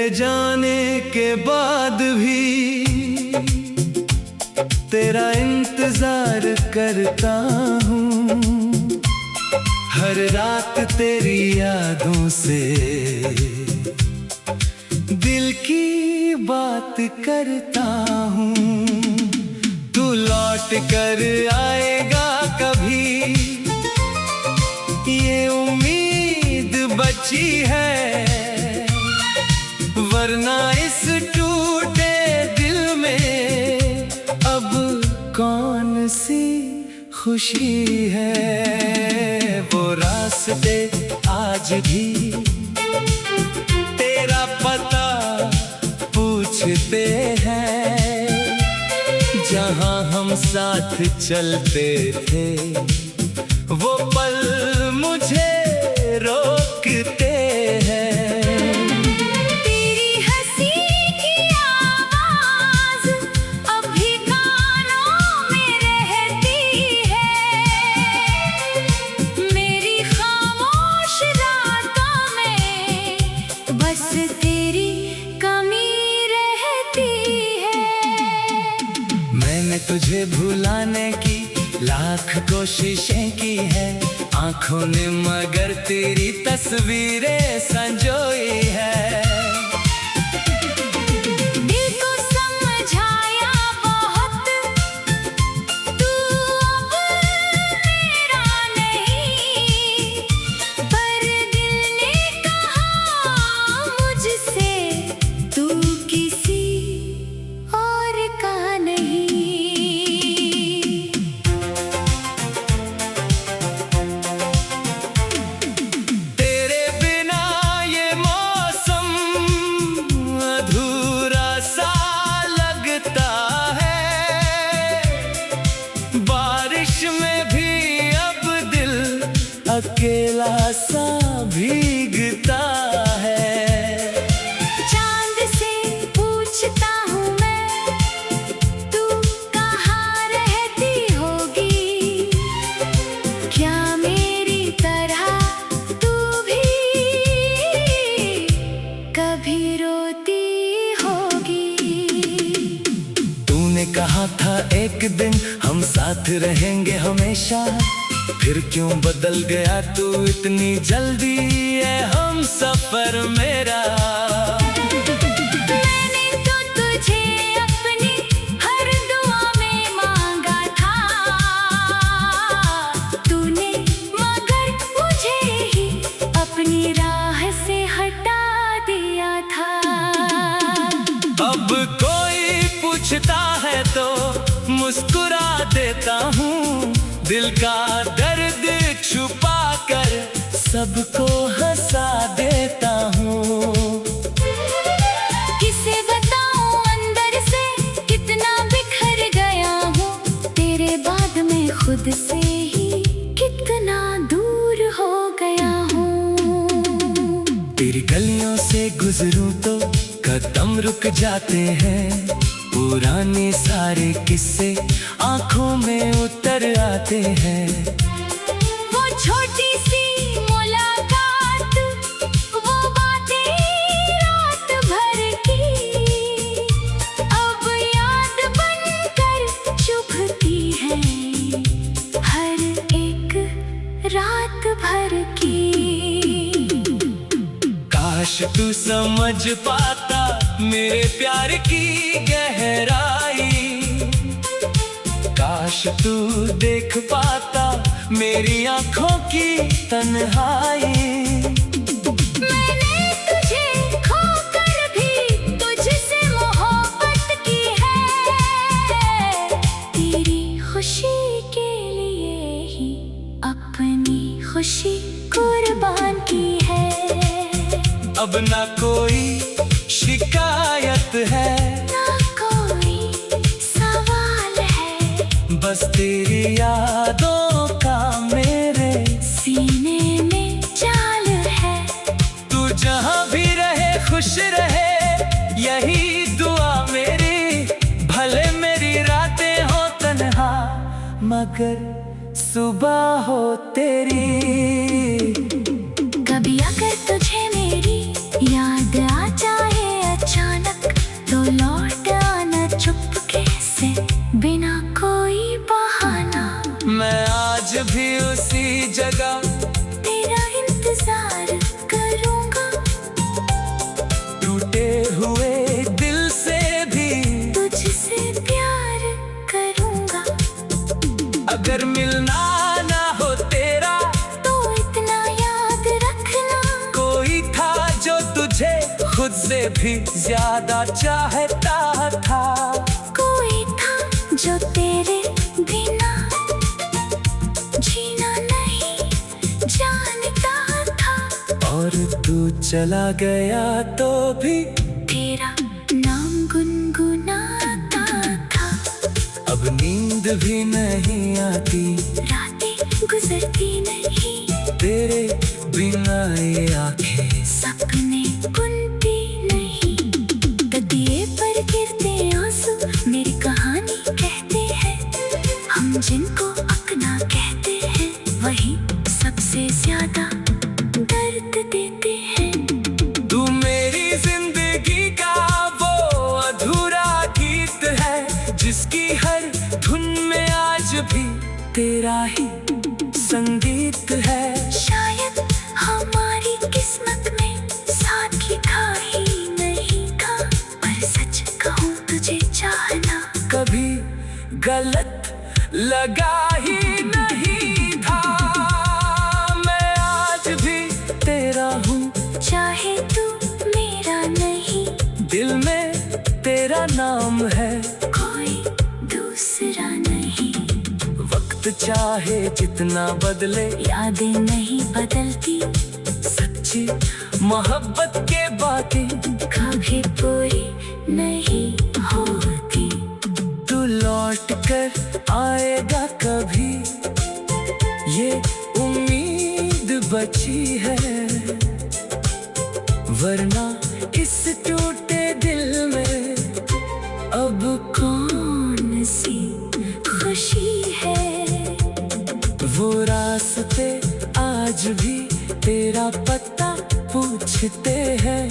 तेरे जाने के बाद भी तेरा इंतजार करता हूँ। हर रात तेरी यादों से दिल की बात करता हूँ। तू लौट कर आएगा कभी, ये उम्मीद बची है, वरना इस टूटे दिल में अब कौन सी खुशी है। वो रास्ते आज भी तेरा पता पूछते हैं, जहाँ हम साथ चलते थे वो पल मुझे रोकते हैं। तेरी हंसी की आवाज अभी कानों में रहती है, मेरी खामोश रातों में बस तेरी कमी रहती है। मैंने तुझे भुलाने की लाख कोशिशें की है, आंखों ने मगर तेरी तस्वीरें संजोई है। दिल को समझाया बहुत, तू अब मेरा नहीं, पर दिल ने कहा मुझसे तू किसी और का नहीं। अकेला सा भीगता है। चांद से पूछता हूँ मैं, तू कहाँ रहती होगी, क्या मेरी तरह तू भी कभी रोती होगी। तूने कहा था एक दिन हम साथ रहेंगे हमेशा, फिर क्यों बदल गया तू इतनी जल्दी, है हम सफर मेरा। मैंने तो तुझे अपनी हर दुआ में मांगा था, तूने मगर मुझे ही अपनी राह से हटा दिया था। अब कोई पूछता है तो मुस्कुरा देता हूँ, दिल का दर्द छुपा कर सबको हंसा देता हूँ। किसे बताऊं अंदर से कितना बिखर गया हूँ, तेरे बाद में खुद से ही कितना दूर हो गया हूँ। तेरी गलियों से गुजरूं तो कदम रुक जाते हैं, पुराने सारे किस्से आंखों में उतर आते हैं। वो छोटी सी मुलाकात, वो बातें रात भर की, अब याद बनकर चुभती है हर एक रात भर की। काश तू समझ पाता मेरे प्यार की गहराई, काश तू देख पाता मेरी आंखों की तन्हाई। मैंने तुझे खोकर भी तुझसे मोहब्बत की है, तेरी खुशी के लिए ही अपनी खुशी कुर्बान की है। अब ना कोई शिकायत है, ना कोई सवाल है, बस तेरी यादों का मेरे सीने में जाल है। तू जहाँ भी रहे खुश रहे, यही दुआ मेरी, भले मेरी रातें हो तन्हा मगर सुबह हो तेरी। कभी अगर तुझे मेरी याद आ जाए मुझसे भी ज्यादा चाहता था। कोई था जो तेरे बिना जीना नहीं जानता था। और तू चला गया तो भी तेरा नाम गुनगुनाता था। अब नींद भी नहीं आती, रातें गुजरती नहीं, तेरे बिना ये आंखें सपने बुनती नहीं। गदिए पर गिरते आंसू मेरी कहानी कहते हैं। हम जिनको अपना कहते हैं वही सबसे ज्यादा दर्द देते हैं। तू मेरी जिंदगी का वो अधूरा गीत है, जिसकी हर धुन में आज भी तेरा ही संगीत है। शायद हमारी किस्मत में साथ लिखा ही नहीं था, पर सच कहूँ तुझे चाहना कभी गलत लगा ही नहीं था। मैं आज भी तेरा हूँ, चाहे तू मेरा नहीं, दिल में तेरा नाम है, कोई दूसरा नहीं। वक्त चाहे जितना बदले यादें नहीं बदलती, सच्ची मोहब्बत के बातें कभी पूरी नहीं होती। तू लौट कर आएगा कभी, ये उम्मीद बची है, वरना इस टूटे दिल में अब कौन सी खुशी है। वो रास्ते आज भी तेरा पता पूछते हैं,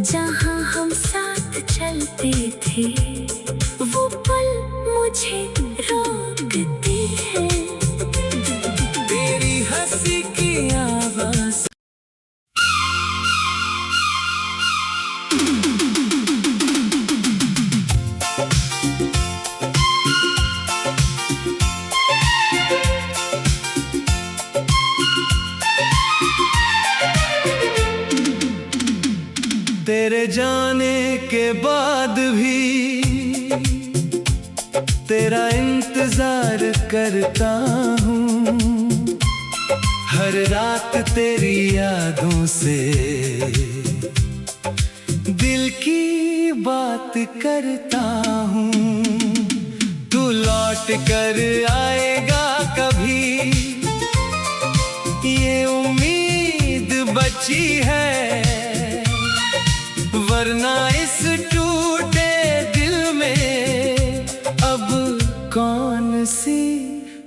जहाँ हम साथ चलते थे वो पल मुझे रोकते हैं। तेरी हंसी की आवाज़ तेरे जाने के बाद भी तेरा इंतजार करता हूँ। हर रात तेरी यादों से दिल की बात करता हूँ। तू लौट कर आएगा कभी, ये उम्मीद बची है, वरना इस टूटे दिल में अब कौन सी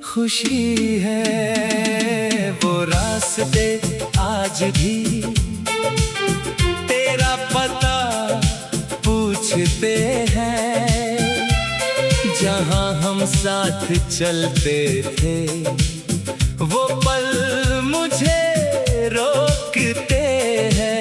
खुशी है। वो रास्ते आज भी तेरा पता पूछते हैं, जहाँ हम साथ चलते थे वो पल मुझे रोकते हैं।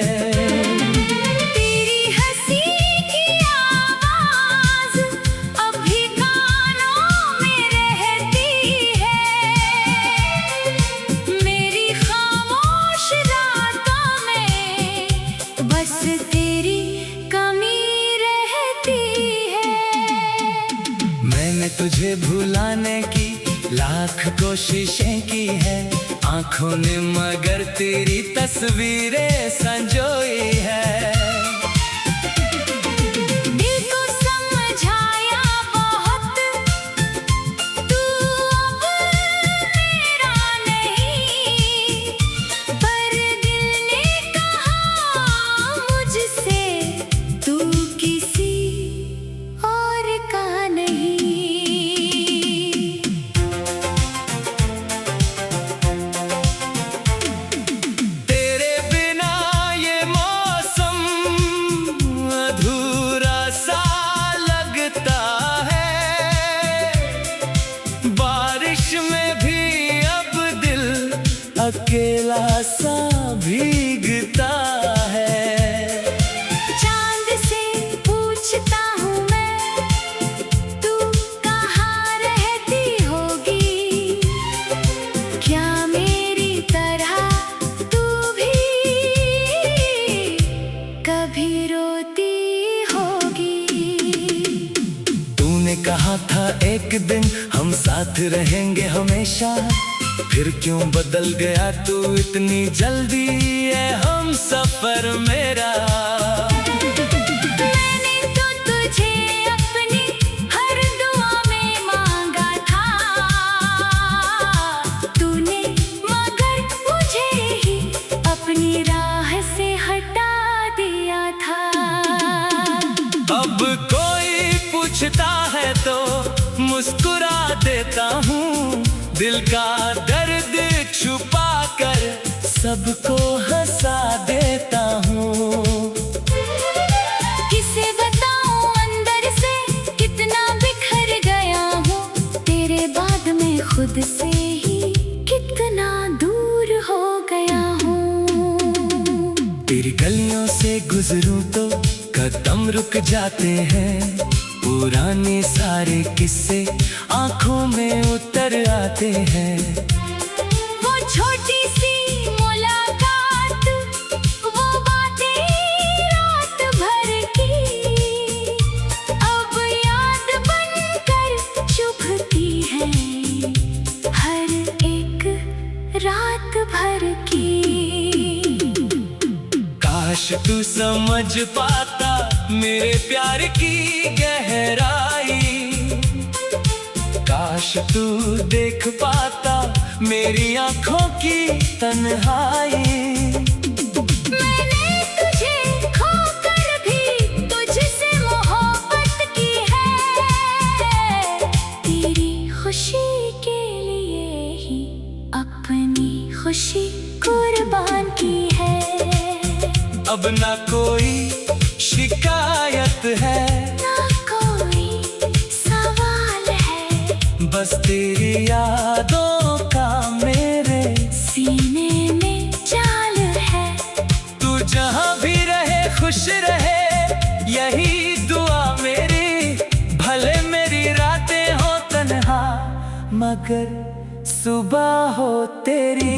तुझे भुलाने की लाख कोशिशें की है आंखों ने, मगर तेरी तस्वीरें संजोई है। दिल को समझाया बहुत, तू अब मेरा नहीं, पर दिल ने कहा मुझसे तू किसी और का नहीं। तेरे बिना ये साथ रहेंगे हमेशा। फिर क्यों बदल गया तू इतनी जल्दी, ये हम सफर मेरा। मैंने तो तुझे अपनी हर दुआ में मांगा था, तूने मगर मुझे ही अपनी राह से हटा दिया था। अब कोई पूछता है तो मुस्कुरा देता हूँ, दिल का दर्द छुपा कर सबको हंसा देता हूँ। किसे बताऊं अंदर से कितना बिखर गया हूँ, तेरे बाद में खुद से ही कितना दूर हो गया हूँ। तेरी गलियों से गुजरूं तो कदम रुक जाते हैं, पुराने सारे किस्से आंखों में उतर आते हैं। वो छोटी सी मुलाकात, वो बातें रात भर की, अब याद बनकर चुभती है हर एक रात भर की। काश तू समझ पाता मेरे प्यार की गहराई, काश तू देख पाता मेरी आंखों की तन्हाई। मैंने तुझे खोकर भी तुझसे मोहब्बत की है, तेरी खुशी के लिए ही अपनी खुशी कुर्बान की है। अब ना कोई शिकायत है, ना कोई सवाल है, बस तेरी यादों का मेरे सीने में जाल है। तू जहाँ भी रहे खुश रहे, यही दुआ मेरी। भले मेरी रातें हो तन्हा, मगर सुबह हो तेरी।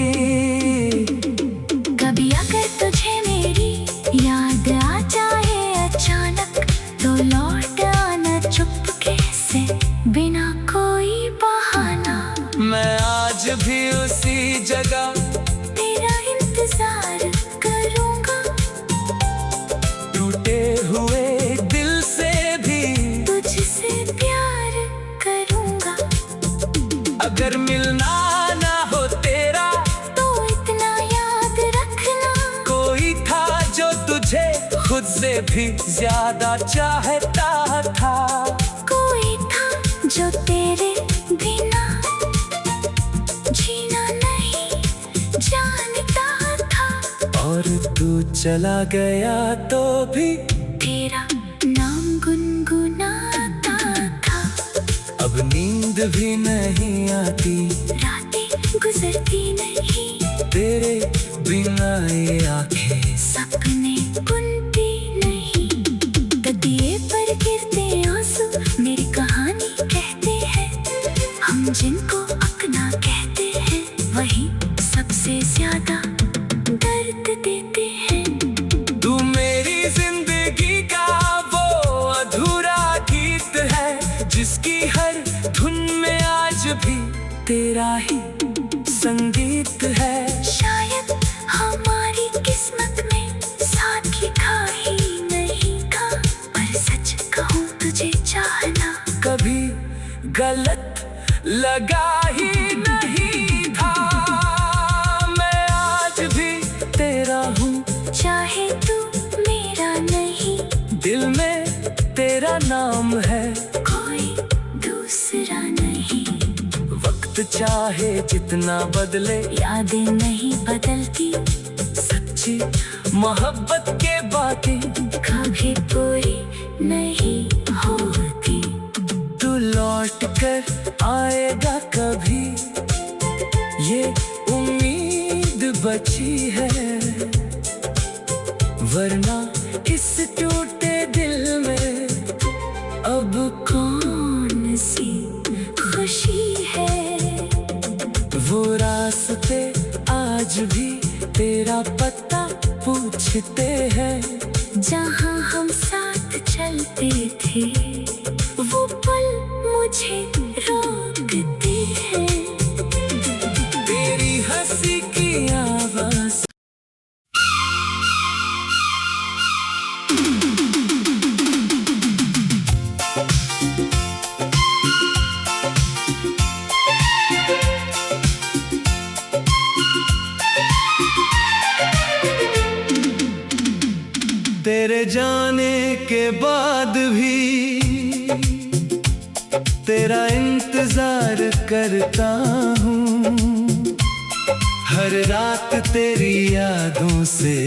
कभी अगर तुझे मेरी याद आ जाए अचानक, तो लौट आना चुपके से बिना कोई बहाना। मैं आज भी उसी जगह तेरा इंतजार करूंगा, टूटे हुए दिल से भी तुझसे प्यार करूंगा। अगर मिलना ना हो तेरा तो इतना याद रखना, कोई था जो तुझे खुद से भी ज्यादा चाहता था। कोई था जो तेरे बिना जीना नहीं जानता था। और तू चला गया तो भी तेरा नाम गुनगुनाता था। अब नींद भी नहीं आती, रातें गुजरती नहीं, तेरे बिना ये आंखें सपने बुनती नहीं। गदिए पर गिरते आंसू मेरी कहानी कहते हैं, हम जिनको अपना कहते हैं वही सबसे ज्यादा दर्द देते हैं। तू मेरी जिंदगी का वो अधूरा गीत है, जिसकी हर धुन में आज भी तेरा ही संगीत है। शायद हमारी किस्मत में साथ लिखा ही नहीं था, पर सच कहूँ तुझे चाहना कभी गलत लगा ही नहीं था। मैं आज भी तेरा हूँ, चाहे तू मेरा नहीं, दिल में तेरा नाम है, कोई दूसरा नहीं। वक्त चाहे जितना बदले, यादें नहीं बदलती, सच्ची मोहब्बत के बातें कभी पूरी नहीं होती। तू लौट कर आएगा कभी, ये उम्मीद बची है, वरना इस टूटे दिल में अब कौन सी खुशी है। वो रास्ते आज भी तेरा पता पूछते हैं, जहाँ हम साथ चलते थे वो पल मुझे रोकते तेरे जाने के बाद भी तेरा इंतजार करता हूँ। हर रात तेरी यादों से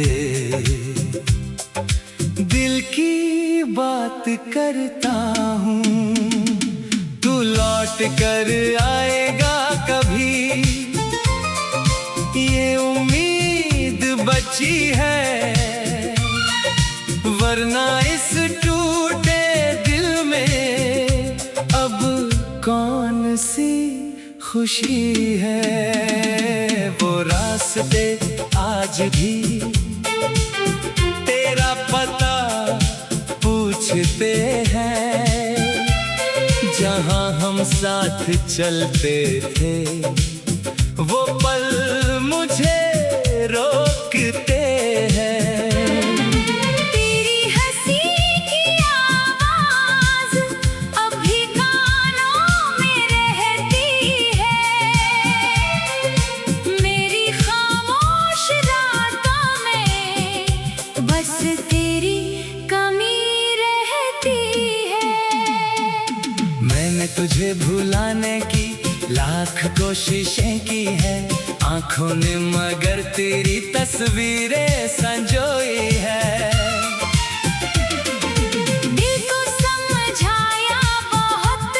दिल की बात करता हूँ। तू लौट कर आएगा कभी, ये उम्मीद बची है, वरना इस टूटे दिल में अब कौन सी खुशी है। वो रास्ते आज भी तेरा पता पूछते हैं, जहाँ हम साथ चलते थे वो पल मुझे रोकते हैं। तेरी हंसी की आवाज अभी कानों में रहती है, मेरी खामोश रातों में बस तेरी कमी रहती है। मैंने तुझे भुलाने की लाख कोशिशें की है, आंखों ने मगर तेरी तस्वीरें संजोई है। दिल को समझाया बहुत,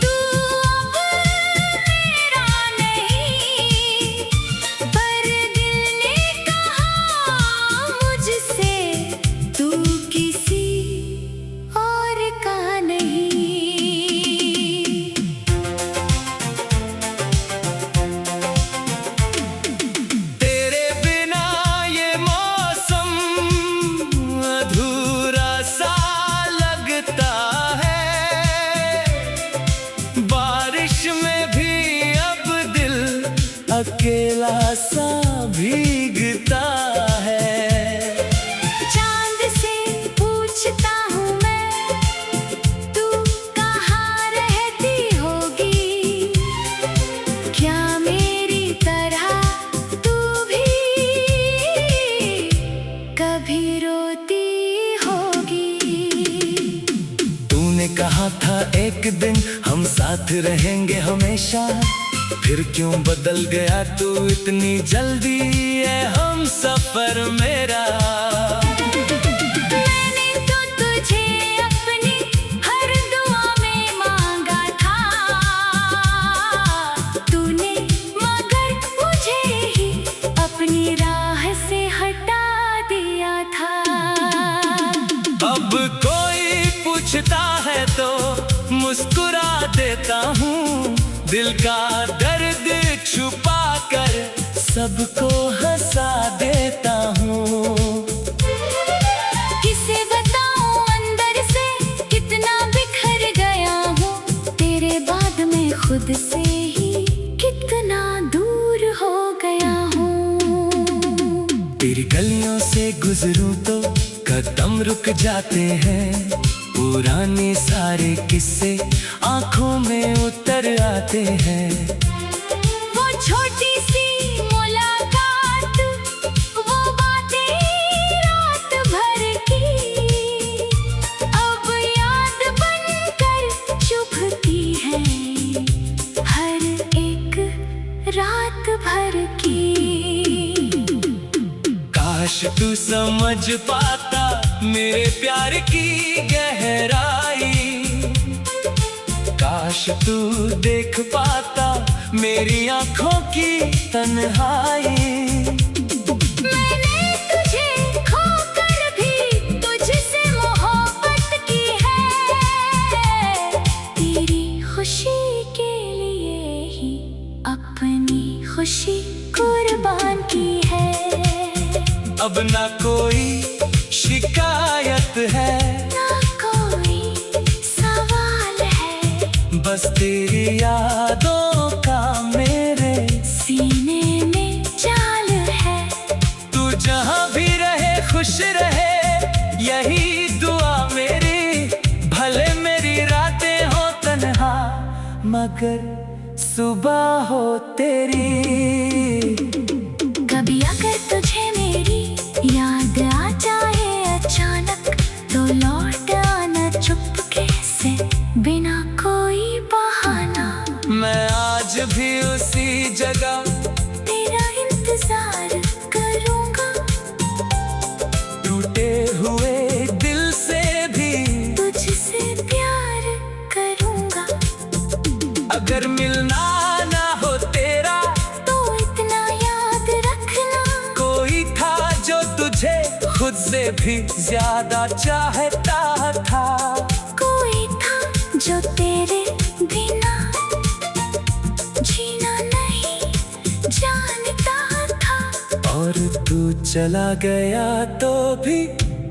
तू अब मेरा नहीं, पर दिल ने कहा मुझसे तू किसी और का नहीं। अकेला सा भीगता है। चांद से पूछता हूँ मैं, तू कहाँ रहती होगी, क्या मेरी तरह तू भी कभी रोती होगी। तूने कहा था एक दिन हम साथ रहेंगे हमेशा, फिर क्यों बदल गया तू इतनी जल्दी, है हम सफर मेरा। मैंने तो तुझे अपनी हर दुआ में मांगा था, तूने मगर मुझे ही अपनी राह से हटा दिया था। अब कोई पूछता है तो मुस्कुरा देता हूँ, दिल का दर्द छुपा कर सबको हंसा देता हूँ। किसे बताऊं अंदर से कितना बिखर गया हूँ, तेरे बाद में खुद से ही कितना दूर हो गया हूँ। तेरी गलियों से गुजरूं तो कदम रुक जाते हैं, पुराने सारे किस्से आंखों में उतर आते हैं। वो छोटी सी मुलाकात, वो बातें रात भर की, अब याद बनकर चुभती है हर एक रात भर की। काश तू समझ पाता मेरे प्यार की गहराई, काश तू देख पाता मेरी आंखों की तन्हाई। मैंने तुझे खोकर भी तुझसे मोहब्बत की है, तेरी खुशी के लिए ही अपनी खुशी कुर्बान की है। अब ना कोई शिकायत है, ना कोई सवाल है, बस तेरी यादों का मेरे सीने में जाल है। तू जहाँ भी रहे खुश रहे, यही दुआ मेरी, भले मेरी रातें हो तन्हा मगर सुबह हो तेरी। कभी अगर तुझे मेरी याद आ जाए खुद से भी ज्यादा चाहता था। कोई था जो तेरे बिना जीना नहीं जानता था। और तू चला गया तो भी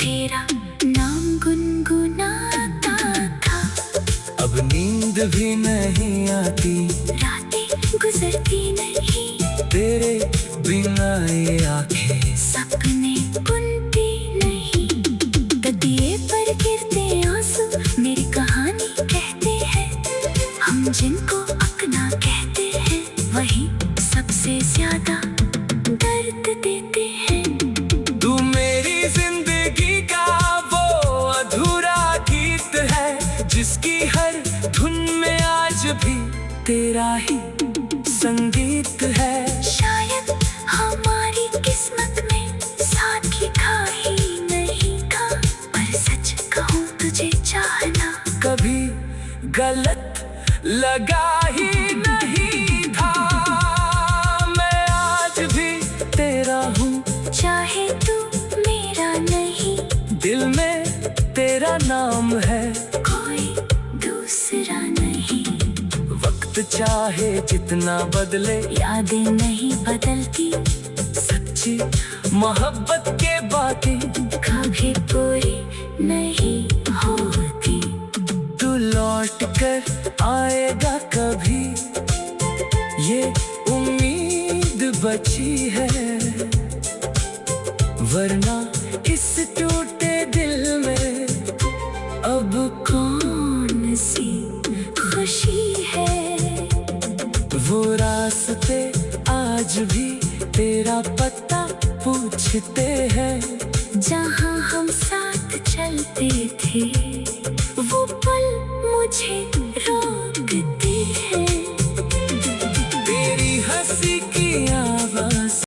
तेरा नाम गुनगुनाता था। अब नींद भी नहीं आती, रातें गुजरती नहीं, तेरे बिना ये आंखें सपने बुनती नहीं। गदिए पर गिरते आंसू मेरी कहानी कहते हैं। हम जिनको अपना कहते हैं वही सबसे ज्यादा दर्द देते हैं। तू मेरी जिंदगी का वो अधूरा गीत है, जिसकी हर धुन में आज भी तेरा ही संगीत है। शायद हमारी किस्मत में साथ लिखा ही नहीं था, पर सच कहूँ तुझे चाहना कभी गलत लगा ही नहीं था। मैं आज भी तेरा हूँ, चाहे तू मेरा नहीं, दिल में तेरा नाम है, कोई दूसरा नहीं। वक्त चाहे जितना बदले यादें नहीं बदलती, सच्ची मोहब्बत के बातें कभी पूरी नहीं होती। तू लौट कर आएगा कभी, ये उम्मीद बची है, वरना इस टूटे दिल में अब कौन सी खुशी है। वो रास्ते आज भी तेरा पता पूछते हैं, जहाँ हम साथ चलते थे वो पल मुझे रोकते हैं। तेरी हंसी की आवाज़